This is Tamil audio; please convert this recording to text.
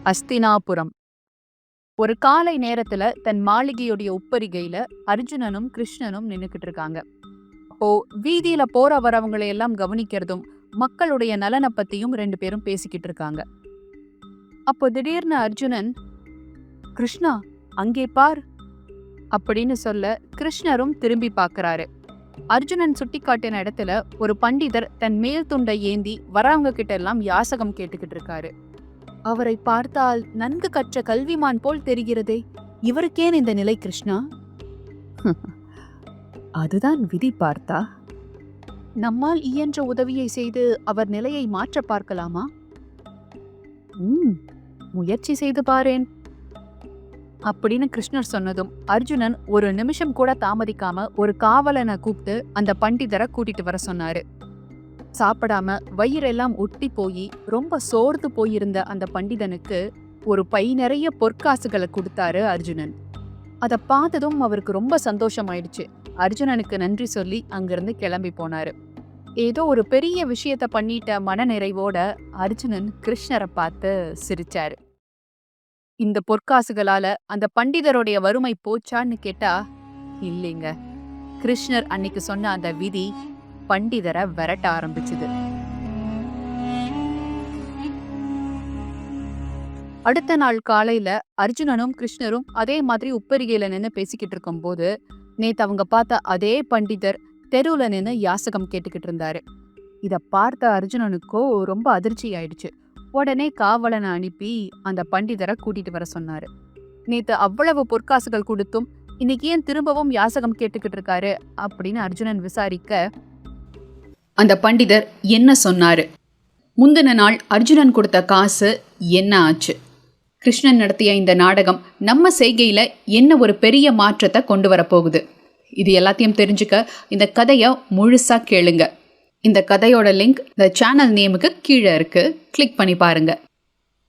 அஸ்தினாபுரம். ஒரு காலை நேரத்துல தன் மாளிகையுடைய உப்பரிகையில அர்ஜுனனும் கிருஷ்ணனும் நின்னுக்கிட்டு இருக்காங்க. அப்போ வீதியில போற வரவங்களை எல்லாம் கவனிக்கிறதும் மக்களுடைய நலனை பத்தியும் ரெண்டு பேரும் பேசிக்கிட்டு இருக்காங்க. அப்போ திடீர்னு அர்ஜுனன், கிருஷ்ணா அங்கே பார் அப்படின்னு சொல்ல கிருஷ்ணரும் திரும்பி பார்க்கறாரு. அர்ஜுனன் சுட்டி காட்டின இடத்துல ஒரு பண்டிதர் தன் மேல் துண்டை ஏந்தி வரவங்க கிட்ட எல்லாம் யாசகம் கேட்டுக்கிட்டு இருக்காரு. அவரை பார்த்தால் நன்கு கற்ற கல்விமான் போல் தெரிகிறதே, இவருக்கேன் இந்த நிலை கிருஷ்ணா? அதுதான் விதி பார்த்தா. நம்மால் இயன்ற உதவியை செய்து அவர் நிலையை மாற்ற பார்க்கலாமா? முயற்சி செய்து பாரேன் அப்படின்னு கிருஷ்ணர் சொன்னதும் அர்ஜுனன் ஒரு நிமிஷம் கூட தாமதிக்காம ஒரு காவலனை கூப்பிட்டு அந்த பண்டிதரை கூட்டிட்டு வர சொன்னாரு. சாப்பிடாம வயிறெல்லாம் ஒட்டி போய் ரொம்ப சோர்ந்து போயிருந்த அந்த பண்டிதனுக்கு ஒரு பை நிறைய பொற்காசுகளை கொடுத்தாரு அர்ஜுனன். அதை பார்த்ததும் அவருக்கு ரொம்ப சந்தோஷமாயிடுச்சு. அர்ஜுனனுக்கு நன்றி சொல்லி அங்கிருந்து கிளம்பி போனாரு. ஏதோ ஒரு பெரிய விஷயத்த பண்ணிட்ட மன நிறைவோட அர்ஜுனன் கிருஷ்ணரை பார்த்து சிரிச்சாரு. இந்த பொற்காசுகளால அந்த பண்டிதருடைய வறுமை போச்சான்னு கேட்டா இல்லைங்க. கிருஷ்ணர் அன்னைக்கு சொன்ன அந்த விதி பண்டிதரை விரட்ட ஆரம்பிச்சுது. அடுத்த நாள் காலையில அர்ஜுனனும் கிருஷ்ணரும் அதே மாதிரி உப்பரிகையில நின்று பேசிக்கிட்டு இருக்கும் போது நேத்து அவங்க பார்த்த அதே பண்டிதர் தெருவுல நின்று யாசகம் கேட்டுக்கிட்டு இருந்தாரு. இத பார்த்த அர்ஜுனனுக்கோ ரொம்ப அதிர்ச்சி ஆயிடுச்சு. உடனே காவலனை அனுப்பி அந்த பண்டிதரை கூட்டிட்டு வர சொன்னாரு. நேத்து அவ்வளவு பொற்காசுகள் கொடுத்தும் இன்னைக்கு ஏன் திரும்பவும் யாசகம் கேட்டுக்கிட்டு இருக்காரு அப்படின்னு அர்ஜுனன் விசாரிக்க அந்த பண்டிதர் என்ன சொன்னாரு, முந்தின நாள் அர்ஜுனன் கொடுத்த காசு என்ன ஆச்சு, கிருஷ்ணன் நடத்திய இந்த நாடகம் நம்ம செய்கையில என்ன ஒரு பெரிய மாற்றத்தை கொண்டு வரப்போகுது, இது எல்லாத்தையும் தெரிஞ்சுக்க இந்த கதையை முழுசா கேளுங்க. இந்த கதையோட லிங்க் இந்த சேனல் நேமுக்கு கீழே இருக்கு, கிளிக் பண்ணி பாருங்க.